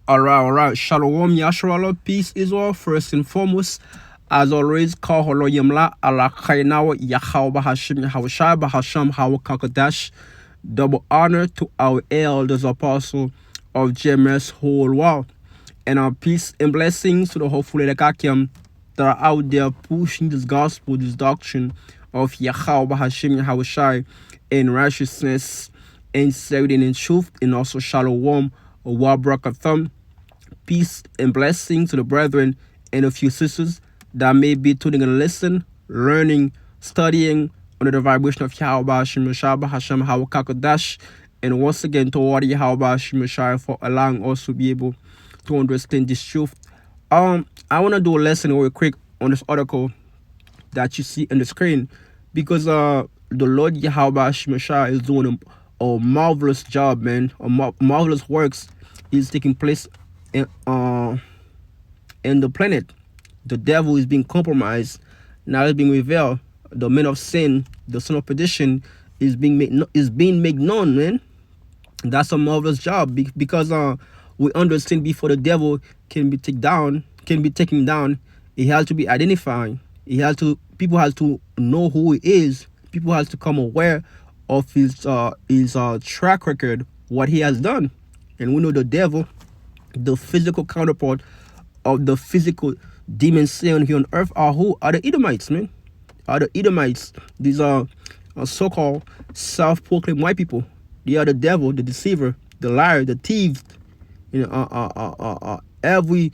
All right. Shalom, Yasharala. Peace, Israel. First and foremost, as always, call Holo Yamla, Allah Kainawa, Yahweh Bahashim, Yahweh Bahasham, Hawa Kakadash. Double honor to our elders, apostle of GMS whole world. And our peace and blessings to the hopefully Lekakiam that are out there pushing this gospel, this doctrine of Yahweh Bahashim, Yahweh in righteousness, in sincerity, and in truth, and also shalom, wa brakatham. Peace and blessings to the brethren and a few sisters that may be tuning and listen, learning, studying under the vibration of Yahweh Hashem Hashem Hawakakadash. And once again, to all Yahweh Hashem for allowing us to be able to understand this truth. I want to do a lesson real quick on this article that you see on the screen because the Lord Yahweh Hashem is doing a marvelous job, man. Marvelous works is taking place in the planet. The devil is being compromised. Now it's being revealed. The man of sin, the son of perdition, is being made known, man. That's a marvelous job because we understand before the devil can be taken down, he has to be identified. People have to know who he is. People have to come aware of his track record, what he has done. And we know the devil, the physical counterpart of the physical demons seen here on earth are who? Are the Edomites, man. Are the Edomites. These are so-called self-proclaimed white people. They are the devil, the deceiver, the liar, the thieves. Every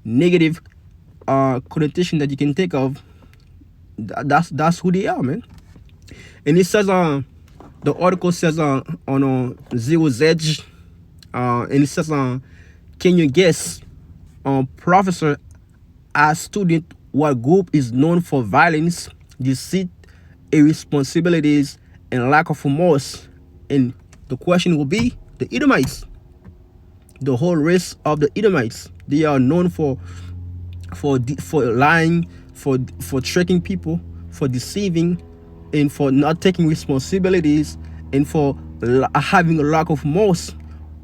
negative connotation that you can think of, that's who they are, man. And it says the article says on Zero's Edge, and it says can you guess, professor asked student what group is known for violence, deceit, irresponsibilities, and lack of remorse? And the question will be the Edomites. The whole race of the Edomites. They are known for lying, for tricking people, for deceiving, and for not taking responsibilities, and for having a lack of remorse.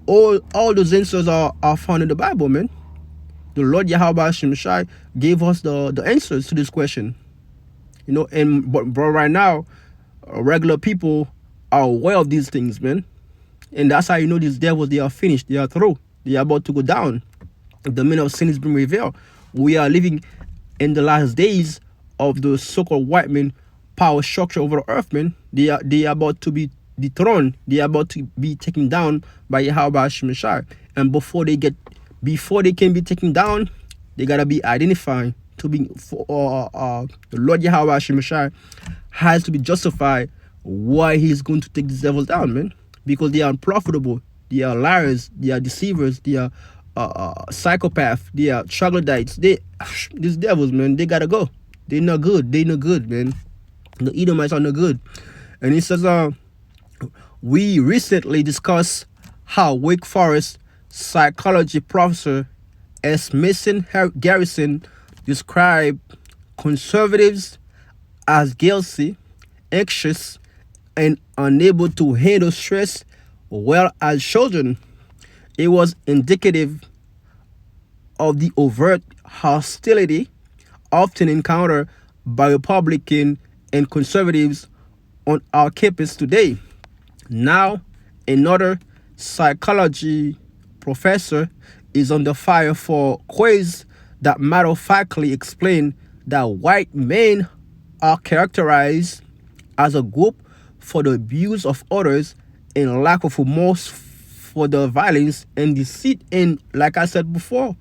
All those answers are found in the Bible, man. The Lord Yahweh Shemshai gave us the answers to this question. But right now, regular people are aware of these things, man. And that's how you know these devils, they are finished, they are through, they are about to go down. The man of sin is being revealed. We are living in the last days of the so-called white man power structure over the earth, man. They are about to be dethroned. They are about to be taken down by Yahweh Shemshai. And before they can be taken down, they gotta be identified to be the Lord Yahweh Shemshai has to be justified why he's going to take these devils down, man. Because they are unprofitable, they are liars, they are deceivers, they are psychopaths, they are troglodytes. These devils, man, they gotta go. They're not good. They're not good, man. The Edomites are not good. And he says, we recently discussed how Wake Forest psychology professor S. Mason Garrison described conservatives as guilty, anxious, and unable to handle stress well as children. It was indicative of the overt hostility often encountered by Republicans and conservatives on our campus today. Now, another psychology professor is under fire for quiz that matter-of-factly explain that white men are characterized as a group for the abuse of others and lack of remorse for the violence and deceit. And like I said before,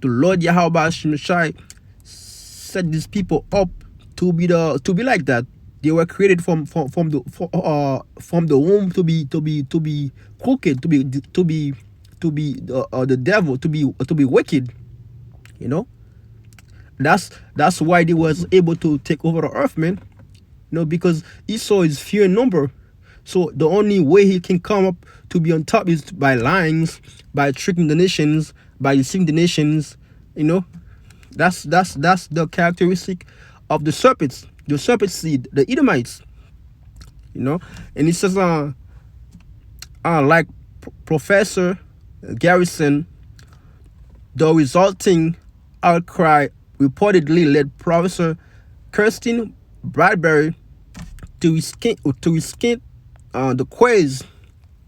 the Lord Yahweh Shemshai set these people up to be like that. They were created from the womb to be crooked, to be the devil, to be wicked. That's why they was able to take over the earth, man. Because Esau is few in number. So the only way he can come up to be on top is by lying, by tricking the nations, by deceiving the nations. That's the characteristic of the serpents, the serpent seed, the Edomites. And it says, like Professor Garrison The resulting outcry reportedly led Professor Kirsten Bradbury to reskin the quiz.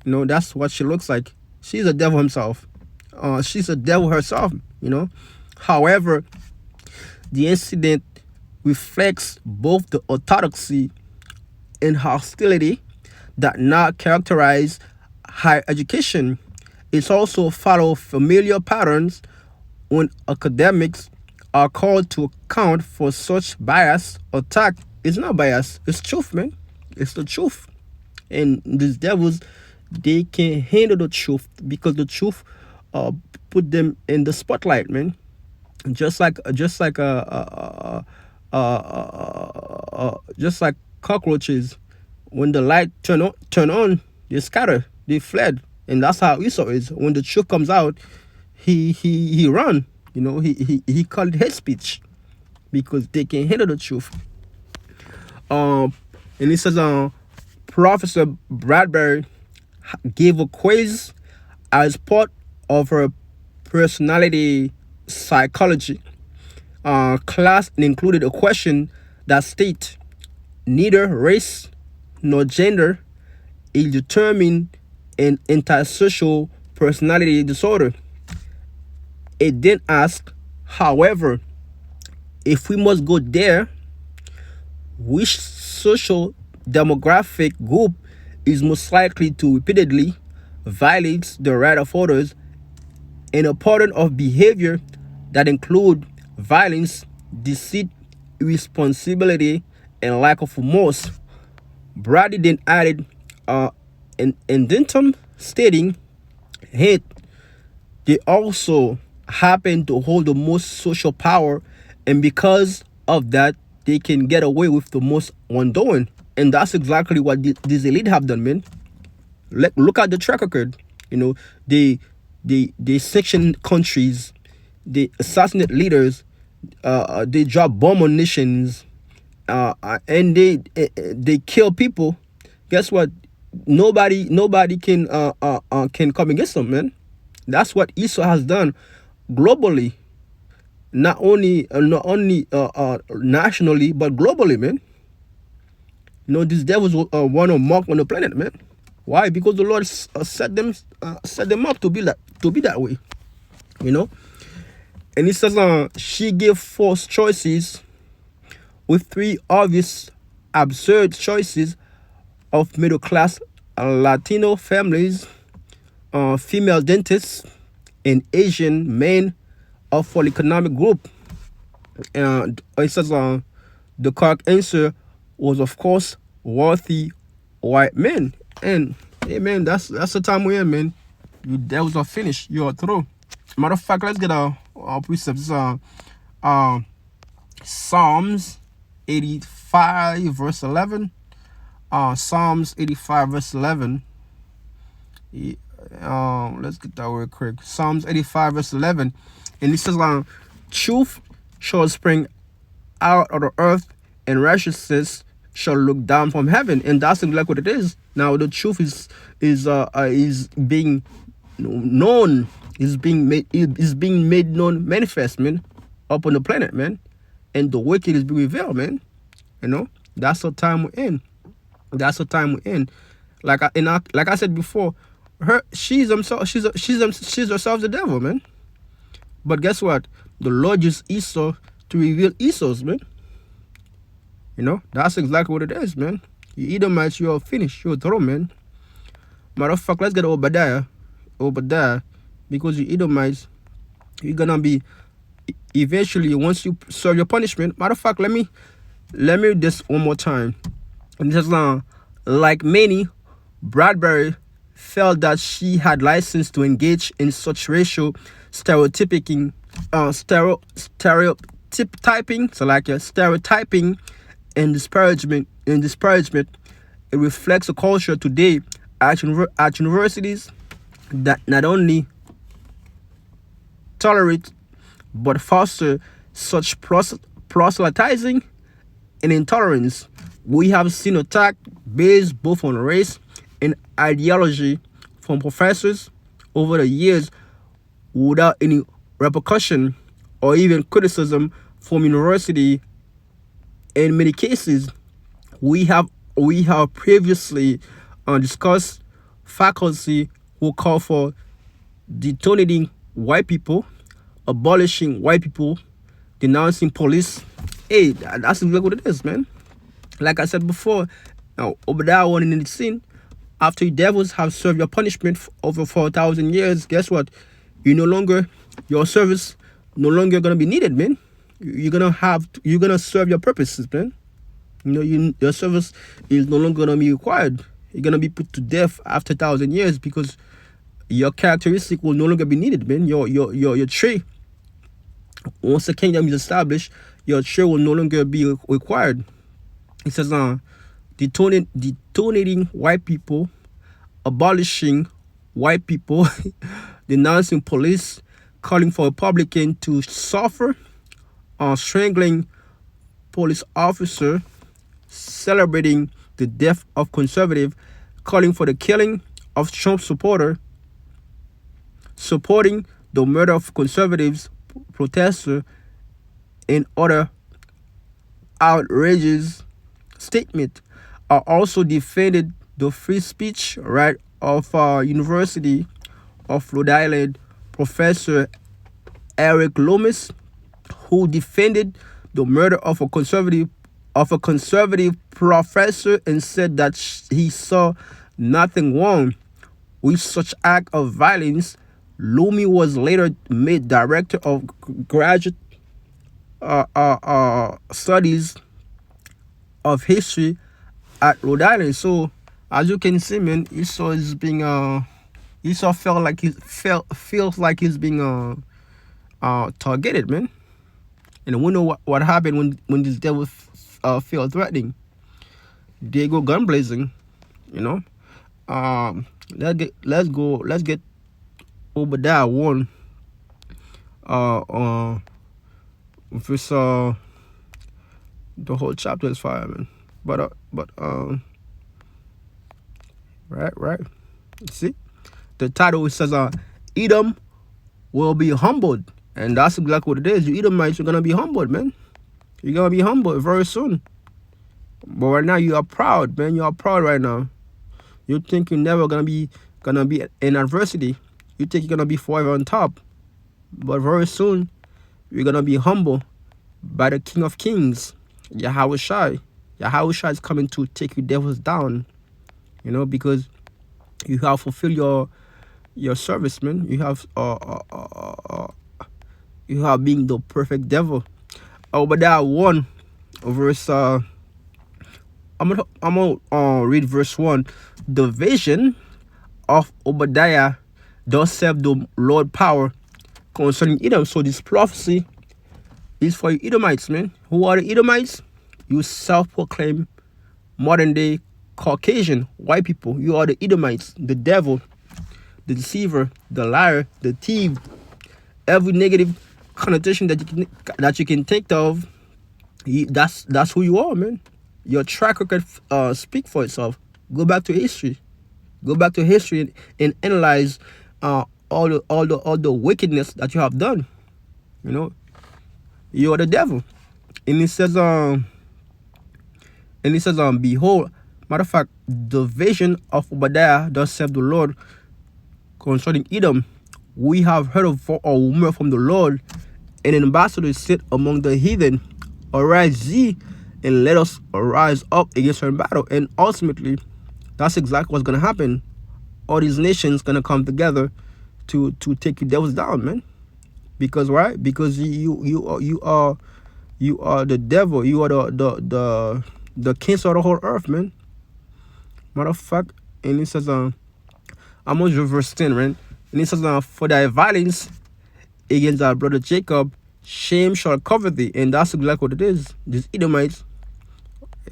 That's what she looks like. She's a devil himself. She's a devil herself. However, the incident reflects both the orthodoxy and hostility that now characterize higher education. It also follows familiar patterns when academics are called to account for such bias or tact. It's not bias, it's truth, man. It's the truth. And these devils, they can't handle the truth because the truth uh put them in the spotlight, man. Just like cockroaches, when the light turn on, they scatter, they fled. And that's how Esau is. When the truth comes out, he run. He called it hate speech because they can handle the truth. um and he says, Professor Bradbury gave a quiz as part of her personality psychology class, and included a question that state neither race nor gender is determined in antisocial personality disorder. It then asked, however, if we must go there, which social demographic group is most likely to repeatedly violate the right of others in a pattern of behavior that include violence, deceit, irresponsibility, and lack of remorse. Brady then added an indentum stating, hate, they also happen to hold the most social power, and because of that, they can get away with the most undoing. And that's exactly what these elite have done, man. Look at the track record. They section countries, they assassinate leaders, they drop bomb on nations, and they kill people. Guess what? Nobody can come against them, man. That's what Esau has done globally, not only nationally but globally, man. These devils want to mark on the planet, man. Why? Because the Lord set them up to be that way, you know. And he says, she gave false choices with three obvious absurd choices of middle class Latino families, female dentists, and Asian men of full economic group. And it says, the correct answer was, of course, wealthy white men. And hey, man, that's the time we're in, man. You devils are finished. You are through. Matter of fact, let's get our precepts. Psalms 85 verse 11. Psalms 85 verse 11. Let's get that real quick. Psalms 85 verse 11. And it says, truth shall spring out of the earth, and righteousness shall look down from heaven. And that's exactly what it is. Now the truth is being known, is being made known, manifest, man, up on the planet, man. And the wicked is being revealed, man. That's the time we're in. That's the time we're in. Like I said before, she's herself the devil, man. But guess what? The Lord used Esau to reveal Esau's, man. That's exactly what it is, man. You Edomites, you are finished. You're through, man. Matter of fact, let's get Obadiah, because you Edomites, you're gonna be eventually, once you serve your punishment. Matter of fact, let me read this one more time. And it says, like many, Bradbury felt that she had license to engage in such racial stereotyping, stereotyping and disparagement. It reflects a culture today at universities that not only tolerate but foster such proselytizing and intolerance. We have seen attack based both on race and ideology from professors over the years without any repercussion or even criticism from university. In many cases, we have previously discussed faculty who call for detonating white people, abolishing white people, denouncing police. Hey, that's exactly what it is, man. Like I said before, now Obadiah 1 in the scene, after you devils have served your punishment over 4,000 years, guess what? You no longer, your service no longer gonna be needed, man. You're gonna serve your purposes, man. Your service is no longer gonna be required. You're gonna be put to death after 1,000 years because your characteristic will no longer be needed, man. Your tree, once the kingdom is established, your tree will no longer be required. It says, detonating white people, abolishing white people, denouncing police, calling for Republican to suffer, strangling police officer, celebrating the death of conservative, calling for the killing of Trump supporter, supporting the murder of conservatives, protester, and other outrageous statement. Are also defended the free speech right of University of Rhode Island professor Eric Loomis, who defended the murder of a conservative professor and said that he saw nothing wrong with such act of violence. Loomis was later made director of graduate studies of history at Rhode Island. So as you can see, man, Esau is being Esau feels like he's being targeted, man. And we know what happened when this devil feel threatening. They go gun blazing, you know. Let's get Obadiah 1 verse the whole chapter is fire, man. But right. See, the title says Edom will be humbled, and that's exactly what it is. You Edomites, you're gonna be humbled, man. You're gonna be humbled very soon. But right now you are proud, man. You are proud right now. You think you're never gonna be in adversity. You think you're gonna be forever on top. But very soon you're gonna be humbled by the King of Kings, Yahweh Shai. Yahweh Shai is coming to take you devils down, because you have fulfilled your service, man. You have being the perfect devil. Obadiah 1 verse I'm gonna read verse 1. The vision of Obadiah does serve the Lord power concerning Edom. So this prophecy is for you Edomites, man. Who are the Edomites? You self-proclaimed modern day Caucasian white people. You are the Edomites, the devil, the deceiver, the liar, the thief. Every negative connotation that you can think of, that's who you are, man. Your track record speak for itself. Go back to history. Go back to history and analyze all the wickedness that you have done. You are the devil. And it says behold, matter of fact, the vision of Obadiah does serve the Lord concerning Edom. We have heard of a rumor from the Lord, an ambassador sit among the heathen. Arise ye, and let us arise up against her in battle. And ultimately, that's exactly what's gonna happen. All these nations gonna come together to take you devils down, man. Because why? Because you are the devil. You are the kings of the whole earth, man. Matter of fact, and it says I'm on verse 10, right? And it says for thy violence against thy brother Jacob, shame shall cover thee. And that's exactly what it is. These Edomites,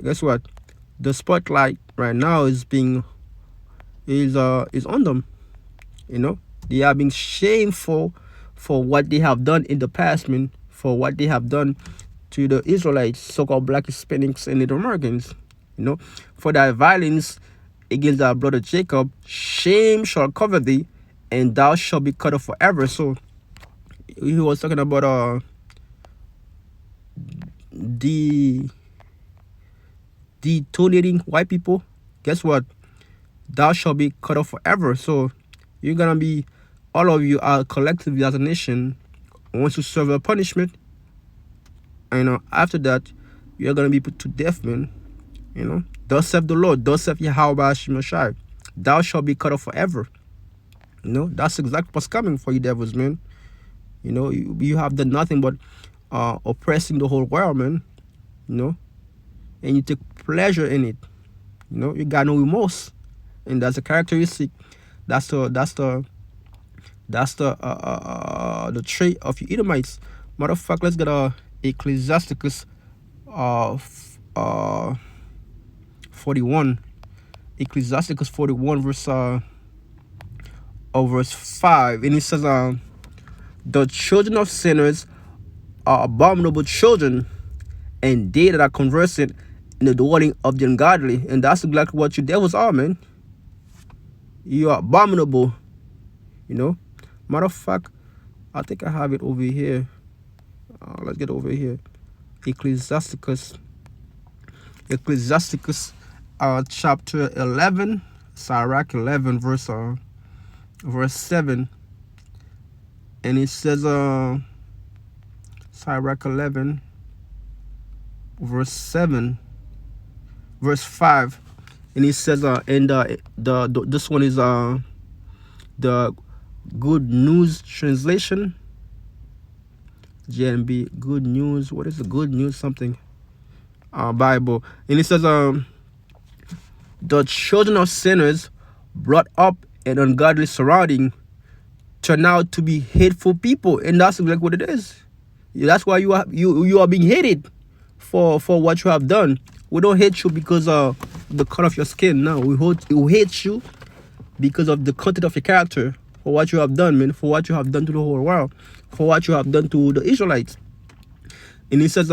guess what? The spotlight right now is on them. They are being shameful for what they have done in the past, man. For what they have done to the Israelites, so-called black Hispanics and Native Americans. For thy violence against thy brother Jacob, shame shall cover thee, and thou shalt be cut off forever. So he was talking about the detonating white people. Guess what? Thou shall be cut off forever. So you're gonna be, all of you are collectively as a nation, once you serve a punishment, and after that you're gonna be put to death, man. Thus saith the Lord, thus saith Yahweh Shemashai, thou shalt be cut off forever. That's exactly what's coming for you devils, man. You have done nothing but oppressing the whole world, man. And you take pleasure in it. You got no remorse, and that's a characteristic. That's the trait of you Edomites. Matter of fact, let's get Ecclesiasticus 41. Ecclesiasticus 41 verse 5, and it says, the children of sinners are abominable children, and they that are conversant in the dwelling of the ungodly. And that's exactly what you devils are, man. You are abominable. Matter of fact, I think I have it over here. Let's get over here. Ecclesiasticus chapter 11, Sirach 11 verse 7, and it says, Sirach 11 verse 7, verse 5, and it says, and this one is the Good News translation, GNB Good News. What is the Good News something Bible? And it says, the children of sinners brought up in ungodly surrounding turn out to be hateful people, and that's exactly what it is. That's why you are being hated for what you have done. We don't hate you because of the color of your skin. No, we hate you because of the content of your character, for what you have done, man, for what you have done to the whole world, for what you have done to the Israelites. And it says,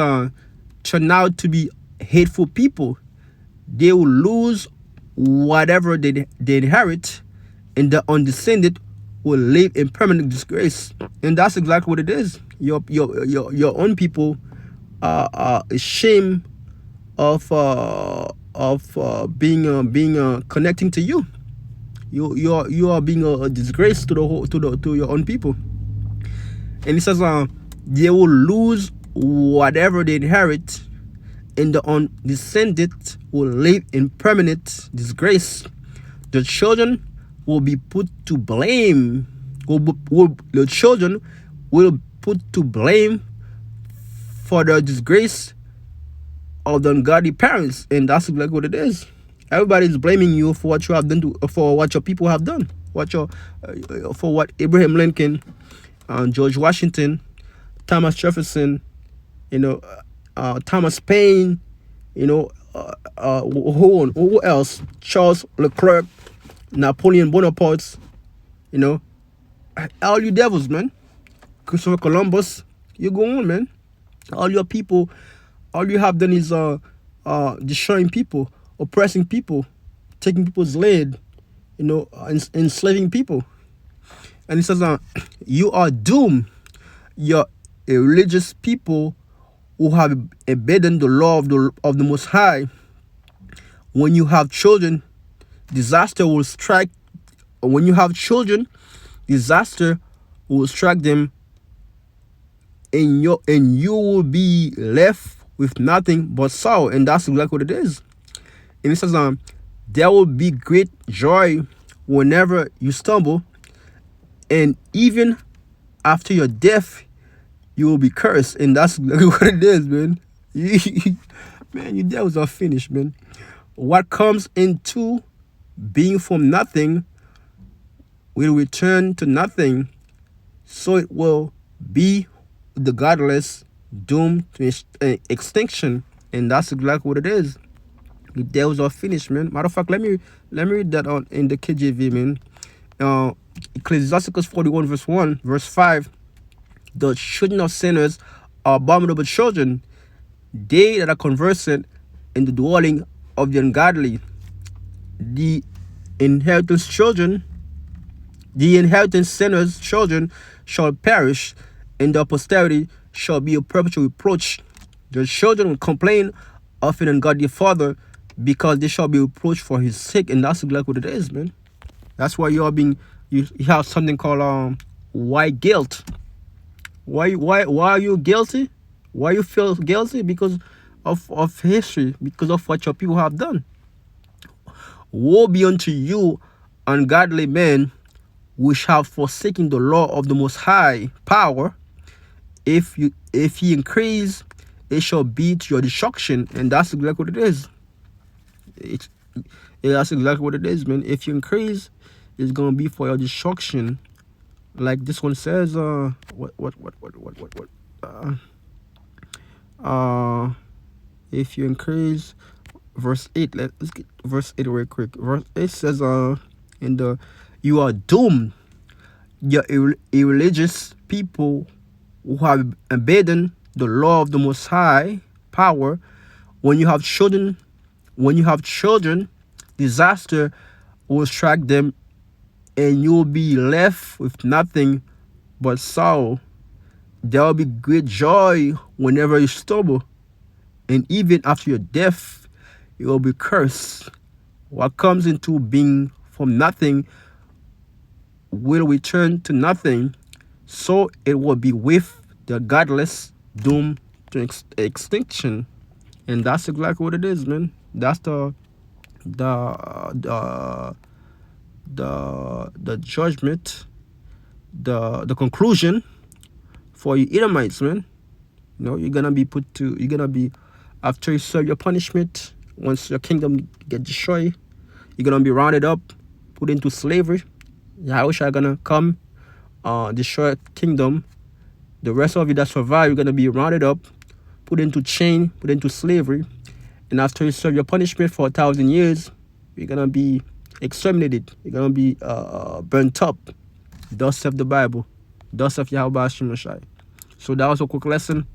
turn out to be hateful people. They will lose whatever they inherit, and the undescended will live in permanent disgrace. And that's exactly what it is. Your own people are ashamed of being connecting to you. You are being a disgrace to your own people. And it says, they will lose whatever they inherit, and the undescended will live in permanent disgrace. The children will be put to blame. The children will put to blame for the disgrace of the ungodly parents, and that's exactly what it is. Everybody's blaming you for what you have done for what your people have done, for what Abraham Lincoln, George Washington, Thomas Jefferson, Thomas Paine, who else? Charles Leclerc, Napoleon Bonaparte, all you devils, man. Christopher Columbus, you go on, man. All your people, all you have done is destroying people, oppressing people, taking people's land, enslaving people. And it says, you are doomed. You're a religious people who have abandoned the law of the Most High. When you have children, disaster will strike. When you have children, disaster will strike them, and you will be left with nothing but sorrow. And that's exactly what it is. And it says, there will be great joy whenever you stumble, and even after your death, you will be cursed. And that's exactly what it is, man. Man, you devils are finished, man. What comes into being from nothing will return to nothing. So it will be the godless doomed to extinction. And that's exactly what it is. The devils are finished, man. Matter of fact, let me read that on in the KJV, man. Ecclesiasticus 41 verse 5. The children of sinners are abominable children, they that are conversant in the dwelling of the ungodly. The inheritance sinners' children shall perish, and their posterity shall be a perpetual reproach. The children will complain of an ungodly father because they shall be reproached for his sake, and that's exactly what it is, man. That's why you have something called white guilt. Why are you guilty? Why you feel guilty? Because of history, because of what your people have done. Woe be unto you, ungodly men, which have forsaken the law of the Most High power. If ye increase, it shall be to your destruction. And that's exactly what it is. That's exactly what it is, man. If you increase, it's gonna be for your destruction. Like this one says, if you increase, verse 8. Let's get verse 8 real quick. Verse 8 says, you are doomed, you irreligious people who have abandoned the law of the Most High power. When you have children, disaster will strike them, and you will be left with nothing but sorrow. There will be great joy whenever you stumble, and even after your death, you will be cursed. What comes into being from nothing will return to nothing, so it will be with the godless doomed to extinction. And that's exactly what it is, man. That's the judgment, the conclusion for you Edomites, man. You're gonna be after you serve your punishment, once your kingdom get destroyed, you're gonna be rounded up, put into slavery. Yahushua gonna come, destroy kingdom. The rest of you that survive, you're gonna be rounded up, put into chain, put into slavery, and after you serve your punishment for 1,000 years, you're gonna be exterminated. You're gonna be burnt up. Thus saith the Bible. Thus saith Yahweh Hashem Mashai. So that was a quick lesson.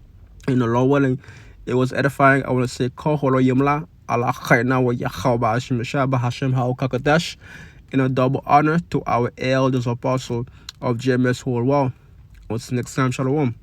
In the Lord willing, it was edifying. I want to say, Kol Holo Yimla, Allah Khayna wa Yahweh Hashem Mashai, Bahashem Hao Kakadash, in a double honor to our elders apostle of GMS whole world. Until next time, Shalom.